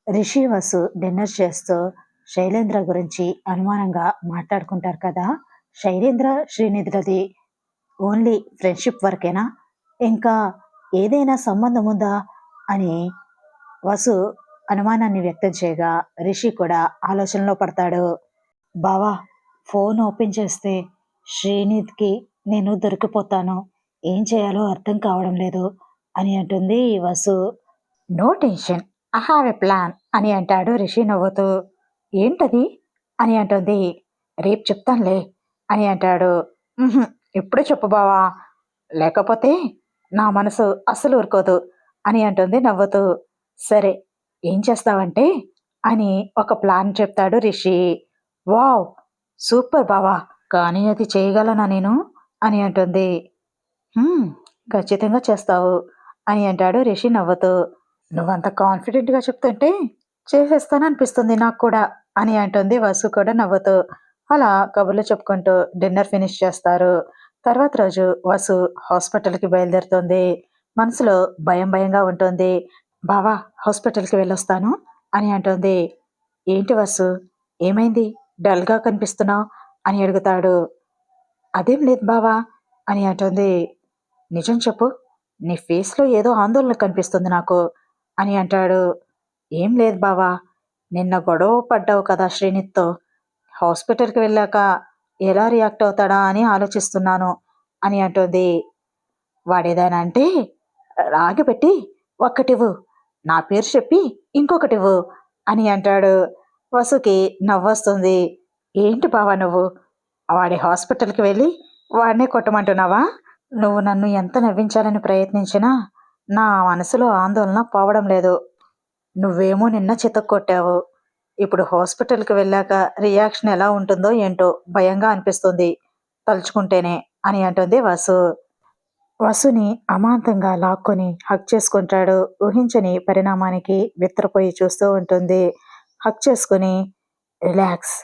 Rishi Vasu dinner చేస్తూ శైలేంద్ర గురించి అనుమానంగా మాట్లాడుకుంటారు కదా. శైలేంద్ర శ్రీనిధిది ఓన్లీ ఫ్రెండ్షిప్ వరకేనా, ఇంకా ఏదైనా సంబంధం ఉందా అని వసు అనుమానాన్ని వ్యక్తం చేయగా రిషి కూడా ఆలోచనలో పడతాడు. బావా, ఫోన్ ఓపెన్ చేస్తే శ్రీనిధికి నేను దొరికిపోతాను, ఏం చేయాలో అర్థం కావడం లేదు అని అంటుంది Vasu. No tension, I have a plan అని అంటాడు రిషి నవ్వుతూ. ఏంటది అని అంటుంది. రేపు చెప్తానులే అని అంటాడు. "ఉహుం, ఇప్పుడే చెప్పు బావా, లేకపోతే నా మనసు అస్సలు ఊరుకోదు అని అంటుంది నవ్వుతూ. సరే, ఏం చేస్తావంటే అని ఒక ప్లాన్ చెప్తాడు రిషి. వావ్, సూపర్ బావా, కానీ అది చేయగలనా నేను అని అంటుంది. "హ్మ్, ఖచ్చితంగా చేస్తావు అని అంటాడు రిషి నవ్వుతూ. నువ్వంత కాన్ఫిడెంట్గా చెప్తుంటే చేసేస్తాననిపిస్తుంది నాకు కూడా అని అంటుంది వసు కూడా నవ్వుతూ. అలా కబుర్లు చెప్పుకుంటూ డిన్నర్ ఫినిష్ చేస్తారు. తర్వాత రోజు వసు హాస్పిటల్కి బయలుదేరుతుంది. మనసులో భయం భయంగా ఉంటుంది. బావా, హాస్పిటల్కి వెళ్ళొస్తాను అని అంటుంది. ఏంటి వసు, ఏమైంది, డల్గా కనిపిస్తున్నావు అని అడుగుతాడు. అదేం లేదు బావా అని అంటుంది. నిజం చెప్పు, నీ ఫేస్లో ఏదో ఆందోళన కనిపిస్తుంది నాకు అని అంటాడు. ఏం లేదు బావా, నిన్న గొడవ పడ్డావు కదా శ్రీనిత్తో, హాస్పిటల్కి వెళ్ళాక ఎలా రియాక్ట్ అవుతాడా అని ఆలోచిస్తున్నాను అని అంటుంది. వాడేదైనా అంటే రాగి పెట్టి ఒక్కటివ్వు, నా పేరు చెప్పి ఇంకొకటివ్వు అని అంటాడు. వసుకి నవ్వొస్తుంది. ఏంటి బావా నువ్వు, వాడి హాస్పిటల్కి వెళ్ళి వాడినే కొట్టమంటున్నావా? నువ్వు నన్ను ఎంత నవ్వించాలని ప్రయత్నించినా నా మనసులో ఆందోళన పోవడం లేదు. నువ్వేమో నిన్న చితక్కొట్టావు, ఇప్పుడు హాస్పిటల్కి వెళ్ళాక రియాక్షన్ ఎలా ఉంటుందో ఏంటో భయంగా అనిపిస్తుంది తలుచుకుంటేనే అని అంటుంది వసు. వసుని అమాంతంగా లాక్కొని హక్ చేసుకుంటాడు. ఊహించని పరిణామానికి విత్తరపోయి చూస్తూ ఉంటుంది. హక్ చేసుకుని, రిలాక్స్,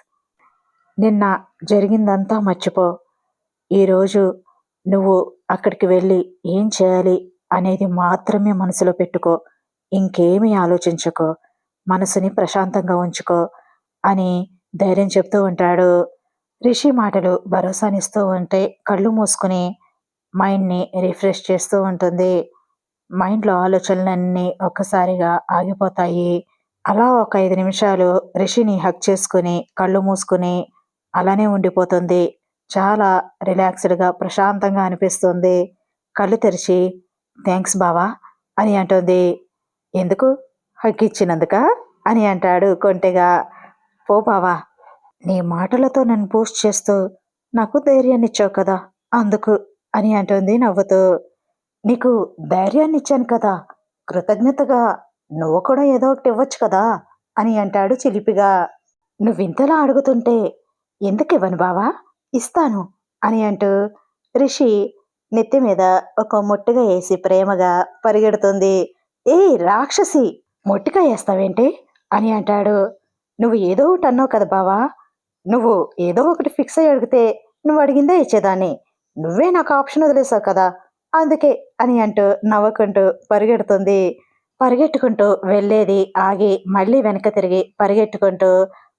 నిన్న జరిగిందంతా మర్చిపో, ఈరోజు నువ్వు అక్కడికి వెళ్ళి ఏం చేయాలి అనేది మాత్రమే మనసులో పెట్టుకో, ఇంకేమీ ఆలోచించుకో, మనసుని ప్రశాంతంగా ఉంచుకో అని ధైర్యం చెప్తూ ఉంటాడు. రిషి మాటలు భరోసానిస్తూ ఉంటే కళ్ళు మూసుకుని మైండ్ని రిఫ్రెష్ చేస్తూ ఉంటుంది. మైండ్లో ఆలోచనలన్నీ ఒక్కసారిగా ఆగిపోతాయి. అలా ఒక 5 నిమిషాలు రిషిని హక్ చేసుకుని కళ్ళు మూసుకుని అలానే ఉండిపోతుంది. చాలా రిలాక్స్డ్గా ప్రశాంతంగా అనిపిస్తుంది. కళ్ళు తెరిచి థ్యాంక్స్ బావా అని అంటుంది. ఎందుకు, హక్ ఇచ్చినందుక అని అంటాడు కొంటెగా. పో బావా, నీ మాటలతో నన్ను బూస్ట్ చేస్తూ నాకు ధైర్యాన్ని ఇచ్చావు కదా, అందుకు అని అంటుంది నవ్వుతూ. నీకు ధైర్యాన్ని ఇచ్చాను కదా, కృతజ్ఞతగా నువ్వు కూడా ఏదో ఒకటి ఇవ్వచ్చు కదా అని అంటాడు చిలిపిగా. నువ్వింతలా అడుగుతుంటే ఎందుకు ఇవ్వను బావా, ఇస్తాను అని అంటూ రిషి నెత్తి మీద ఒక మొట్టిగా వేసి ప్రేమగా పరిగెడుతుంది. ఏ రాక్షసి, మొట్టిగా వేస్తావేంటి అని అంటాడు. నువ్వు ఏదో ఒకటి అన్నావు కదా బావా, నువ్వు ఏదో ఒకటి ఫిక్స్ అయ్యి అడిగితే నువ్వు అడిగిందే ఇచ్చేదాన్ని, నువ్వే నాకు ఆప్షన్ వదిలేసావు కదా, అందుకే అని అంటూ నవ్వుకుంటూ పరిగెడుతుంది. పరిగెట్టుకుంటూ వెళ్ళేది ఆగి మళ్ళీ వెనక తిరిగి పరిగెట్టుకుంటూ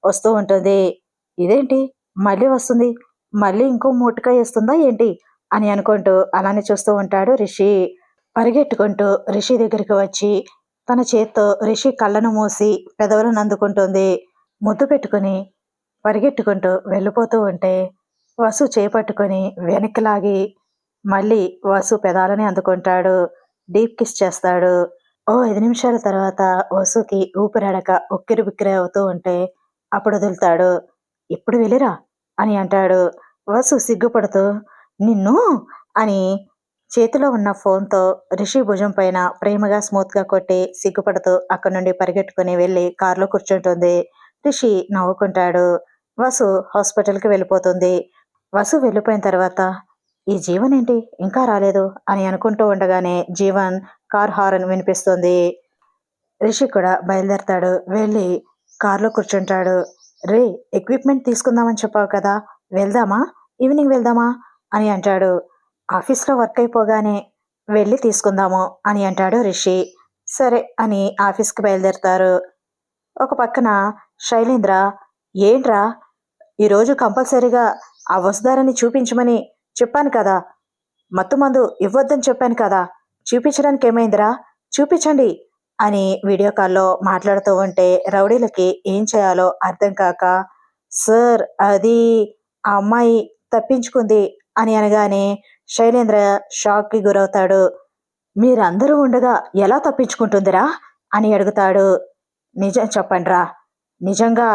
వస్తూ ఉంటుంది. ఇదేంటి మళ్ళీ వస్తుంది, మళ్ళీ ఇంకో మూటకాయ వేస్తుందా ఏంటి అని అనుకుంటూ అలానే చూస్తూ ఉంటాడు రిషి. పరిగెట్టుకుంటూ రిషి దగ్గరికి వచ్చి తన చేత్తో రిషి కళ్ళను మూసి పెదవులను అందుకుంటుంది. ముద్దు పెట్టుకుని పరిగెట్టుకుంటూ వెళ్ళిపోతూ ఉంటే వసు చేపట్టుకొని వెనక్కి లాగి మళ్ళీ వసు పెదాలని అందుకుంటాడు. డీప్ కిస్ చేస్తాడు. ఓ 5 నిమిషాల తర్వాత వసుకి ఊపిరాడక ఉక్కిరి బిక్కిరి అవుతూ ఉంటే అప్పుడు వదులుతాడు. ఇప్పుడు వెళ్ళిరా అని అంటాడు. వసు సిగ్గుపడుతూ నిన్ను అని చేతిలో ఉన్న ఫోన్తో రిషి భుజం పైన ప్రేమగా స్మూత్గా కొట్టి సిగ్గుపడుతూ అక్కడి నుండి పరిగెట్టుకుని వెళ్ళి కారులో కూర్చుంటుంది. రిషి నవ్వుకుంటాడు. వసు హాస్పిటల్కి వెళ్ళిపోతుంది. వసు వెళ్ళిపోయిన తర్వాత ఈ జీవన్ ఏంటి ఇంకా రాలేదు అని అనుకుంటూ ఉండగానే జీవన్ కార్ హారన్ వినిపిస్తుంది. రిషి కూడా బయలుదేరతాడు. వెళ్ళి కార్లో కూర్చుంటాడు. రే, ఎక్విప్మెంట్ తీసుకుందామని చెప్పావు కదా, వెళ్దామా, ఈవినింగ్ వెళ్దామా అని అంటాడు. ఆఫీస్లో వర్క్ అయిపోగానే వెళ్ళి తీసుకుందాము అని అంటాడు రిషి. సరే అని ఆఫీస్కి బయలుదేరతారు. ఒక పక్కన శైలేంద్ర, ఏంట్రా ఈరోజు కంపల్సరీగా ఆ వసుధారని చూపించమని చెప్పాను కదా, మత్తుమందు ఇవ్వొద్దని చెప్పాను కదా, చూపించడానికి ఏమైందిరా, చూపించండి అని వీడియో కాల్లో మాట్లాడుతూ ఉంటే రౌడీలకి ఏం చేయాలో అర్థం కాక, సార్ అది ఆ అమ్మాయి తప్పించుకుంది అని అనగానే శైలేంద్ర షాక్కి గురవుతాడు. మీరందరూ ఉండగా ఎలా తప్పించుకుంటుందిరా అని అడుగుతాడు. నిజం చెప్పండిరా, నిజంగా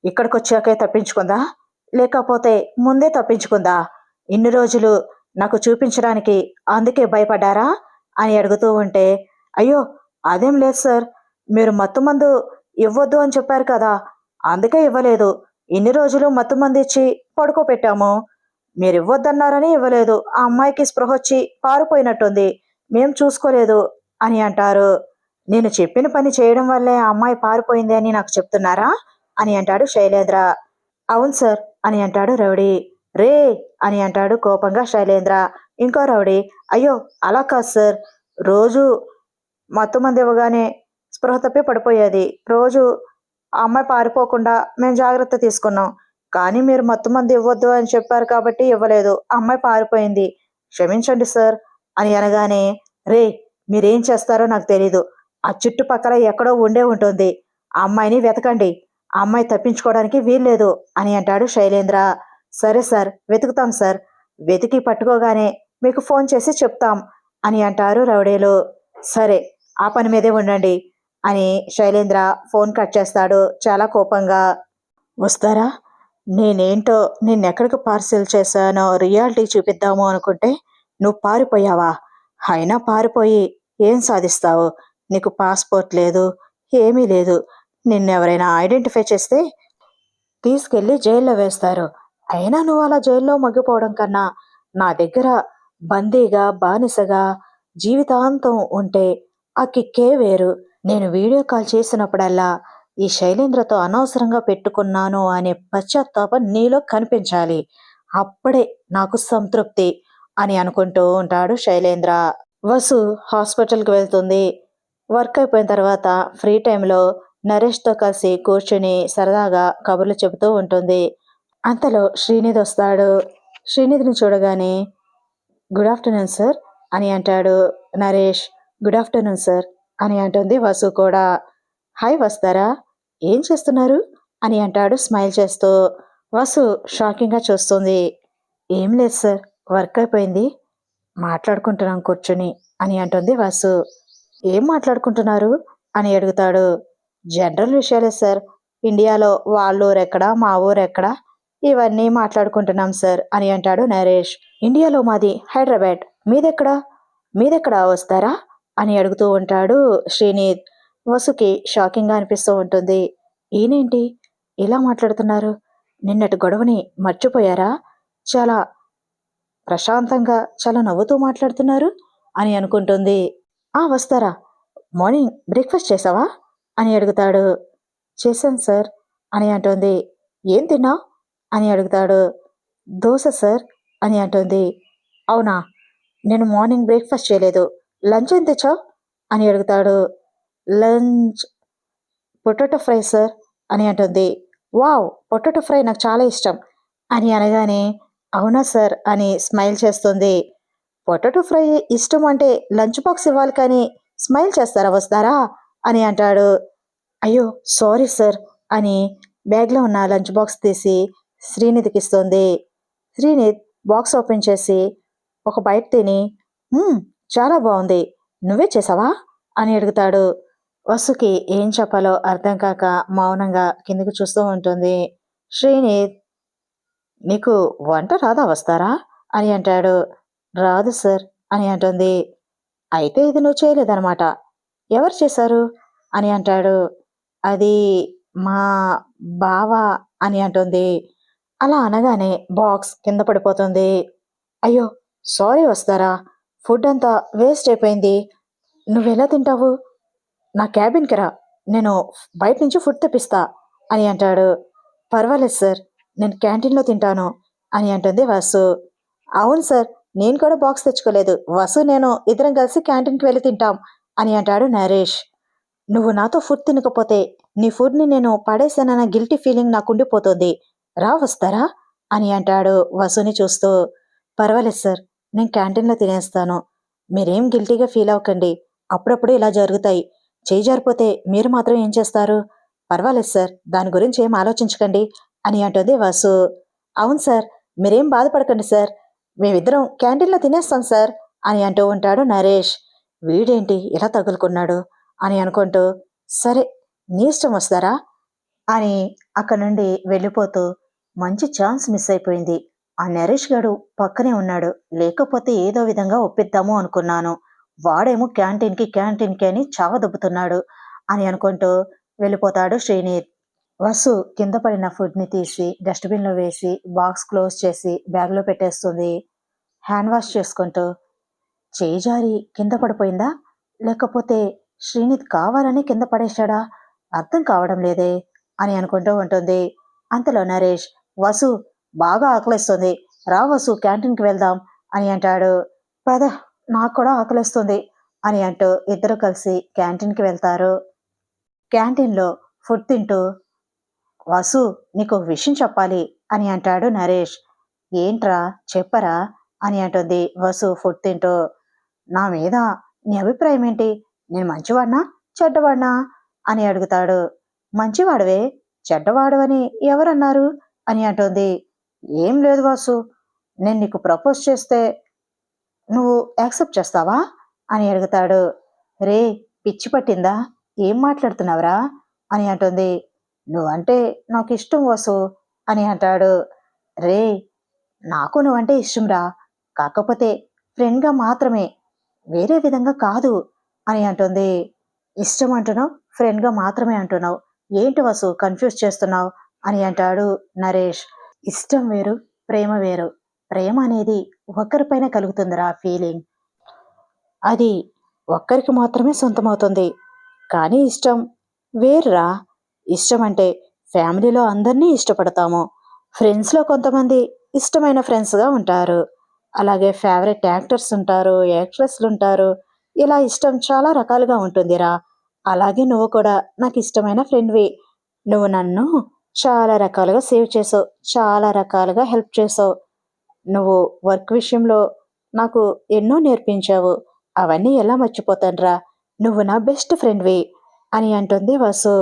ఇక్కడికొచ్చాకే తప్పించుకుందా, లేకపోతే ముందే తప్పించుకుందా, ఇన్ని రోజులు నాకు చూపించడానికి అందుకే భయపడ్డారా అని అడుగుతూ ఉంటే, అయ్యో అదేం లేదు సార్, మీరు మత్తుమందు ఇవ్వద్దు అని చెప్పారు కదా, అందుకే ఇవ్వలేదు, ఇన్ని రోజులు మత్తుమందు ఇచ్చి పడుకోబెట్టాము, మీరు ఇవ్వద్దన్నారని ఇవ్వలేదు, ఆ అమ్మాయికి స్పృహ వచ్చి పారిపోయినట్టుంది, మేం చూసుకోలేదు అని అంటారు. నేను చెప్పిన పని చేయడం వల్లే ఆ అమ్మాయి పారిపోయింది అని నాకు చెప్తున్నారా అని అంటాడు శైలేంద్ర. అవును సార్ అని అంటాడు రౌడీ. రే అని అంటాడు కోపంగా శైలేంద్ర. ఇంకో రౌడీ, అయ్యో అలా కాదు సార్, రోజు మత్తుమంది ఇవ్వగానే స్పృహ తప్పి పడిపోయేది, రోజు ఆ అమ్మాయి పారిపోకుండా మేము జాగ్రత్త తీసుకున్నాం, కానీ మీరు మత్తుమంది ఇవ్వద్దు అని చెప్పారు కాబట్టి ఇవ్వలేదు, ఆ అమ్మాయి పారిపోయింది, క్షమించండి సార్ అని అనగానే, రే మీరేం చేస్తారో నాకు తెలీదు, ఆ చుట్టుపక్కల ఎక్కడో ఉండే ఉంటుంది, ఆ అమ్మాయిని వెతకండి, ఆ అమ్మాయి తప్పించుకోవడానికి వీల్లేదు అని అంటాడు శైలేంద్ర. సరే సార్ వెతుకుతాం సార్, వెతికి పట్టుకోగానే మీకు ఫోన్ చేసి చెప్తాం అని అంటారు రౌడీలు. సరే ఆ పని మీదే ఉండండి అని శైలేంద్ర ఫోన్ కట్ చేస్తాడు చాలా కోపంగా. వస్తారా, నేనేంటో నిన్నెక్కడికి పార్సిల్ చేశానో రియాలిటీ చూపిద్దాము అనుకుంటే నువ్వు పారిపోయావా, అయినా పారిపోయి ఏం సాధిస్తావు, నీకు పాస్పోర్ట్ లేదు, ఏమీ లేదు, నిన్నెవరైనా ఐడెంటిఫై చేస్తే తీసుకెళ్లి జైల్లో వేస్తారు, అయినా నువ్వు అలా జైల్లో మగ్గిపోవడం కన్నా నా దగ్గర బందీగా బానిసగా జీవితాంతం ఉంటే ఆ కిక్కే వేరు, నేను వీడియో కాల్ చేసినప్పుడల్లా ఈ శైలేంద్రతో అనవసరంగా పెట్టుకున్నాను అనే పశ్చాత్తాపం నీలో కనిపించాలి, అప్పుడే నాకు సంతృప్తి అని అనుకుంటూ ఉంటాడు శైలేంద్ర. వసు హాస్పిటల్కి వెళ్తుంది. వర్క్ అయిపోయిన తర్వాత ఫ్రీ టైంలో నరేష్తో కలిసి కూర్చుని సరదాగా కబుర్లు చెబుతూ ఉంటుంది. అంతలో శ్రీనిధి వస్తాడు. శ్రీనిధిని చూడగానే గుడ్ ఆఫ్టర్నూన్ సార్ అని అంటాడు నరేష్. గుడ్ ఆఫ్టర్నూన్ సార్ అని అంటుంది వసు కూడా. హాయ్ వస్తారా, ఏం చేస్తున్నారు అని అంటాడు స్మైల్ చేస్తూ. వసు షాకింగ్గా చూస్తుంది. ఏం లేదు సార్, వర్క్ అయిపోయింది, మాట్లాడుకుంటున్నాం కూర్చుని అని అంటుంది వసు. ఏం మాట్లాడుకుంటున్నారు అని అడుగుతాడు. జనరల్ విషయాలే సార్, ఇండియాలో వాళ్ళ ఊరెక్కడా మా ఊరెక్కడా ఇవన్నీ మాట్లాడుకుంటున్నాం సార్ అని అంటాడు నరేష్. ఇండియాలో మాది హైదరాబాద్, మీదెక్కడా వస్తారా అని అడుగుతూ ఉంటాడు శ్రీనిధ్. వసుకి షాకింగ్గా అనిపిస్తూ ఉంటుంది. ఈయనేంటి ఇలా మాట్లాడుతున్నారు, నిన్నటి గొడవని మర్చిపోయారా, చాలా ప్రశాంతంగా చాలా నవ్వుతూ మాట్లాడుతున్నారు అని అనుకుంటుంది. వస్తారా, మార్నింగ్ బ్రేక్ఫాస్ట్ చేసావా అని అడుగుతాడు. చేశాను సార్ అని అంటుంది. ఏం తిన్నావు అని అడుగుతాడు. దోశ సార్ అని అంటుంది. అవునా, నేను మార్నింగ్ బ్రేక్ఫాస్ట్ చేయలేదు, లంచ్ ఏం తెచ్చావు అని అడుగుతాడు. లంచ్ పొటాటో ఫ్రై సార్ అని అంటుంది. వావ్, పొటాటో ఫ్రై నాకు చాలా ఇష్టం అని అనగానే అవునా సార్ అని స్మైల్ చేస్తుంది. పొటాటో ఫ్రై ఇష్టం అంటే లంచ్ బాక్స్ ఇవ్వాలి కానీ స్మైల్ చేస్తారా వస్తారా అని అంటాడు. అయ్యో సారీ సార్ అని బ్యాగ్లో ఉన్న లంచ్ బాక్స్ తీసి శ్రీనిధికి ఇస్తుంది. శ్రీనిధ్ బాక్స్ ఓపెన్ చేసి ఒక బైట్ తిని చాలా బాగుంది, నువ్వే చేసావా అని అడుగుతాడు. వసుకి ఏం చెప్పాలో అర్థం కాక మౌనంగా కిందకి చూస్తూ ఉంటుంది. శ్రీనిధ్, నీకు వంట రాదా వస్తారా అని అంటాడు. రాదు సార్ అని అంటుంది. అయితే ఇది నువ్వు చేయలేదన్నమాట, ఎవరు చేశారు అని అంటాడు. అది మా బావ అని అంటుంది. అలా అనగానే బాక్స్ కింద పడిపోతుంది. అయ్యో సారీ వస్తారా, ఫుడ్ అంతా వేస్ట్ అయిపోయింది, నువ్వెలా తింటావు, నా క్యాబిన్కి రా, నేను బయట నుంచి ఫుడ్ తెప్పిస్తా అని అంటాడు. పర్వాలేదు సార్, నేను క్యాంటీన్లో తింటాను అని అంటుంది వసు. అవును సార్, నేను కూడా బాక్స్ తెచ్చుకోలేదు, వసు నేను ఇద్దరం కలిసి క్యాంటీన్కి వెళ్ళి తింటాం అని అంటాడు నరేష్. నువ్వు నాతో ఫుడ్ తినకపోతే నీ ఫుడ్ని నేను పడేసానన్న గిల్టీ ఫీలింగ్ నాకు ఉండిపోతుంది. వస్తారా అని అంటాడు వసుని చూస్తూ. పర్వాలేదు సార్, నేను క్యాంటీన్లో తినేస్తాను. మీరేం గిల్టీగా ఫీల్ అవ్వకండి. అప్పుడప్పుడు ఇలా జరుగుతాయి. చేయి జారిపోతే మీరు మాత్రం ఏం చేస్తారు? పర్వాలేదు సార్, దాని గురించి ఏం ఆలోచించకండి అని అంటుంది వసు. అవును సార్, మీరేం బాధపడకండి సార్, మేమిద్దరం క్యాంటీన్లో తినేస్తాం సార్ అని అంటూ ఉంటాడు నరేష్. వీడేంటి ఇలా తగులుకున్నాడు అని అనుకుంటూ, సరే నీ ఇష్టం వస్తారా అని అక్కడి నుండి వెళ్ళిపోతూ, మంచి ఛాన్స్ మిస్ అయిపోయింది. ఆ నరేష్ గాడు పక్కనే ఉన్నాడు, లేకపోతే ఏదో విధంగా ఒప్పిద్దాము అనుకున్నాను. వాడేమో క్యాంటీన్కి అని చావదొబ్బుతున్నాడు అని అనుకుంటూ వెళ్ళిపోతాడు శ్రీనీత్. వసు కింద పడిన ఫుడ్ని తీసి డస్ట్బిన్లో వేసి బాక్స్ క్లోజ్ చేసి బ్యాగ్లో పెట్టేస్తుంది. హ్యాండ్ వాష్ చేసుకుంటూ, చేయి జారి కింద పడిపోయిందా, లేకపోతే శ్రీనీత్ కావాలని కింద పడేశాడా, అర్థం కావడం లేదే అని అనుకుంటూ ఉంటుంది. అంతలో నరేష్, వసు బాగా ఆకలిస్తుంది, వసు క్యాంటీన్కి వెళ్దాం అని అంటాడు. పద, నాకు కూడా ఆకలిస్తుంది అని అంటూ ఇద్దరు కలిసి క్యాంటీన్కి వెళ్తారు. క్యాంటీన్లో ఫుడ్ తింటూ, వసు నీకు ఒక విషయం చెప్పాలి అని అంటాడు నరేష్. ఏంట్రా చెప్పరా అని అంటుంది వసు ఫుడ్ తింటూ. నా మీద నీ అభిప్రాయం ఏంటి? నేను మంచివాడినా చెడ్డవాడినా అని అడుగుతాడు. మంచివాడవే, చెడ్డవాడవని ఎవరన్నారు అని అంటుంది. ఏం లేదు వాసు, నేను నీకు ప్రపోజ్ చేస్తే నువ్వు యాక్సెప్ట్ చేస్తావా అని అడుగుతాడు. రే పిచ్చి పట్టిందా, ఏం మాట్లాడుతున్నావురా అని అంటుంది. నువ్వంటే నాకు ఇష్టం వాసు అని అంటాడు. రే నాకు నువ్వంటే ఇష్టంరా, కాకపోతే ఫ్రెండ్గా మాత్రమే, వేరే విధంగా కాదు అని అంటుంది. ఇష్టం అంటున్నావు, ఫ్రెండ్గా మాత్రమే అంటున్నావు, ఏంటి వసు కన్ఫ్యూజ్ చేస్తున్నావు అని అంటాడు నరేష్. ఇష్టం వేరు, ప్రేమ వేరు. ప్రేమ అనేది ఒకరిపైన కలుగుతుందిరా ఫీలింగ్, అది ఒక్కరికి మాత్రమే సొంతమవుతుంది. కానీ ఇష్టం వేరురా. ఇష్టం అంటే ఫ్యామిలీలో అందరినీ ఇష్టపడతాము, ఫ్రెండ్స్లో కొంతమంది ఇష్టమైన ఫ్రెండ్స్గా ఉంటారు, అలాగే ఫేవరెట్ యాక్టర్స్ ఉంటారు, యాక్ట్రెస్లు ఉంటారు. ఇలా ఇష్టం చాలా రకాలుగా ఉంటుందిరా. అలాగే నువ్వు కూడా నాకు ఇష్టమైన ఫ్రెండ్వి. నువ్వు నన్ను చాలా రకాలుగా సేవ్ చేసావు, చాలా రకాలుగా హెల్ప్ చేసావు. నువ్వు వర్క్ విషయంలో నాకు ఎన్నో నేర్పించావు. అవన్నీ ఎలా మర్చిపోతానురా, నువ్వు నా బెస్ట్ ఫ్రెండ్వి అని అంటుంది వసు.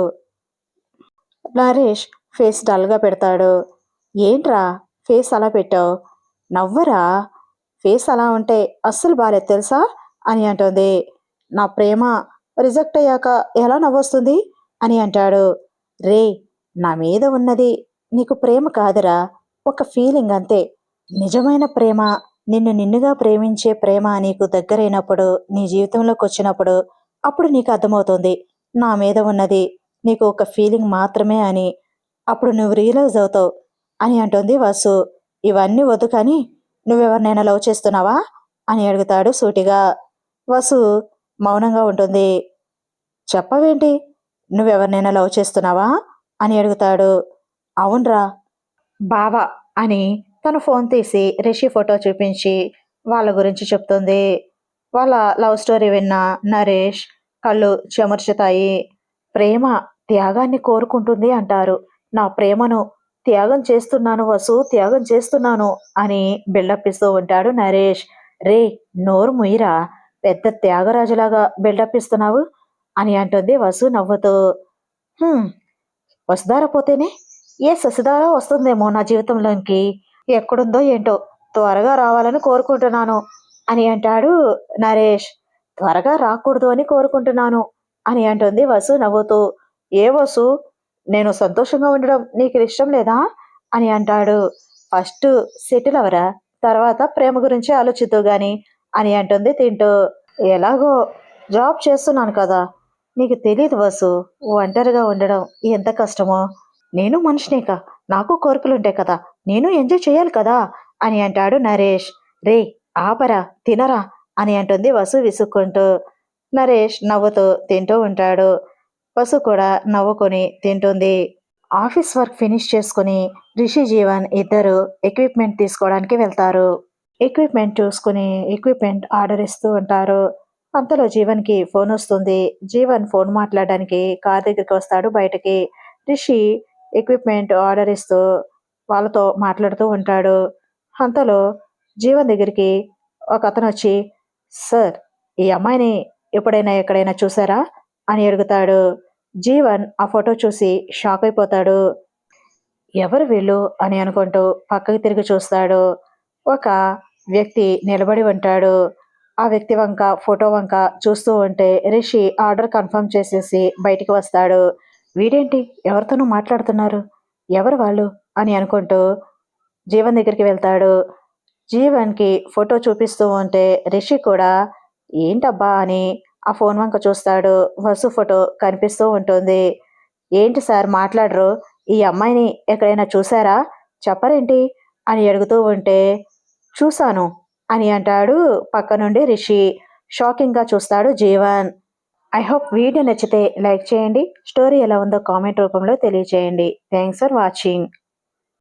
నరేష్ ఫేస్ డల్గా పెడతాడు. ఏంట్రా ఫేస్ అలా పెట్టావు, నవ్వరా, ఫేస్ అలా ఉంటే అస్సలు బాలేదు తెలుసా అని అంటుంది. నా ప్రేమ రిజెక్ట్ అయ్యాక ఎలా నవ్వొస్తుంది అని అంటాడు. రే నా మీద ఉన్నది నీకు ప్రేమ కాదురా, ఒక ఫీలింగ్ అంతే. నిజమైన ప్రేమ, నిన్నుగా ప్రేమించే ప్రేమ నీకు దగ్గరైనప్పుడు, నీ జీవితంలోకి వచ్చినప్పుడు అప్పుడు నీకు అర్థమవుతుంది నా మీద ఉన్నది నీకు ఒక ఫీలింగ్ మాత్రమే అని. అప్పుడు నువ్వు రియలైజ్ అవుతావు అని అంటుంది వసు. ఇవన్నీ వద్దు కానీ నువ్వెవరినైనా లవ్ చేస్తున్నావా అని అడుగుతాడు సూటిగా. వసు మౌనంగా ఉంటుంది. చెప్పవేంటి, నువ్వెవరినైనా లవ్ చేస్తున్నావా అని అడుగుతాడు. అవునరా బావా అని తను ఫోన్ తీసి రిషి ఫోటో చూపించి వాళ్ళ గురించి చెప్తుంది. వాళ్ళ లవ్ స్టోరీ విన్న నరేష్ కళ్ళు చెమర్చుతాయి. ప్రేమ త్యాగాన్ని కోరుకుంటుంది అంటారు, నా ప్రేమను త్యాగం చేస్తున్నాను వసు, త్యాగం చేస్తున్నాను అని బిల్డప్ ఇస్తూ ఉంటాడు నరేష్. రే నోరు ముయిరా, పెద్ద త్యాగరాజులాగా బిల్డప్ ఇస్తున్నావు అని అంటుంది వసు నవ్వుతూ. వసుధార పోతేనే ఏ శశిధార వస్తుందేమో నా జీవితంలోకి, ఎక్కడుందో ఏంటో, త్వరగా రావాలని కోరుకుంటున్నాను అని అంటాడు నరేష్. త్వరగా రాకూడదు అని కోరుకుంటున్నాను అని అంటుంది వసు నవ్వుతూ. ఏ వసు, నేను సంతోషంగా ఉండడం నీకు ఇష్టం లేదా అని అంటాడు. ఫస్ట్ సెటిల్ అవరా, తర్వాత ప్రేమ గురించి ఆలోచిద్దు గాని అని అంటుంది తింటూ. ఎలాగో జాబ్ చేస్తున్నాను కదా, నీకు తెలియదు వసు ఒంటరిగా ఉండడం ఎంత కష్టమో. నేను మనిషినేక, నాకు కోరికలుంటాయి కదా, నేను ఎంజాయ్ చేయాలి కదా అని అంటాడు నరేష్. రే ఆపరా, తినరా అని అంటుంది వసు విసుక్కుంటూ. నరేష్ నవ్వుతూ తింటూ ఉంటాడు. వసు కూడా నవ్వుకొని తింటుంది. ఆఫీస్ వర్క్ ఫినిష్ చేసుకుని రిషి జీవన్ ఇద్దరు ఎక్విప్మెంట్ తీసుకోవడానికి వెళ్తారు. ఎక్విప్మెంట్ చూసుకుని ఎక్విప్మెంట్ ఆర్డర్ ఇస్తూ ఉంటారు. అంతలో జీవన్కి ఫోన్ వస్తుంది. జీవన్ ఫోన్ మాట్లాడడానికి కార్ దగ్గరికి వస్తాడు బయటకి. రిషి ఎక్విప్మెంట్ ఆర్డర్ ఇస్తూ వాళ్ళతో మాట్లాడుతూ ఉంటాడు. అంతలో జీవన్ దగ్గరికి ఒక అతను వచ్చి, సార్, ఈ అమ్మాయిని ఎప్పుడైనా ఎక్కడైనా చూసారా అని అడుగుతాడు. జీవన్ ఆ ఫోటో చూసి షాక్ అయిపోతాడు. ఎవరు వీళ్ళు అని అనుకుంటూ పక్కకి తిరిగి చూస్తాడు. ఒక వ్యక్తి నిలబడి ఉంటాడు. ఆ వ్యక్తి వంక ఫోటో వంక చూస్తూ ఉంటే రిషి ఆర్డర్ కన్ఫర్మ్ చేసేసి బయటికి వస్తాడు. వీడేంటి ఎవరితోనూ మాట్లాడుతున్నారు, ఎవరు వాళ్ళు అని అనుకుంటూ జీవన్ దగ్గరికి వెళ్తాడు. జీవన్కి ఫోటో చూపిస్తూ ఉంటే రిషి కూడా ఏంటబ్బా అని ఆ ఫోన్ వంక చూస్తాడు. వసు ఫోటో కనిపిస్తూ ఉంటుంది. ఏంటి సార్ మాట్లాడరు, ఈ అమ్మాయిని ఎక్కడైనా చూసారా, చెప్పరేంటి అని అడుగుతూ ఉంటే చూశాను అని అంటాడు పక్క నుండి రిషి. షాకింగ్గా చూస్తాడు జీవన్. ఐ హోప్ వీడియో నచ్చితే లైక్ చేయండి. స్టోరీ ఎలా ఉందో కామెంట్ రూపంలో తెలియచేయండి. Thanks for watching.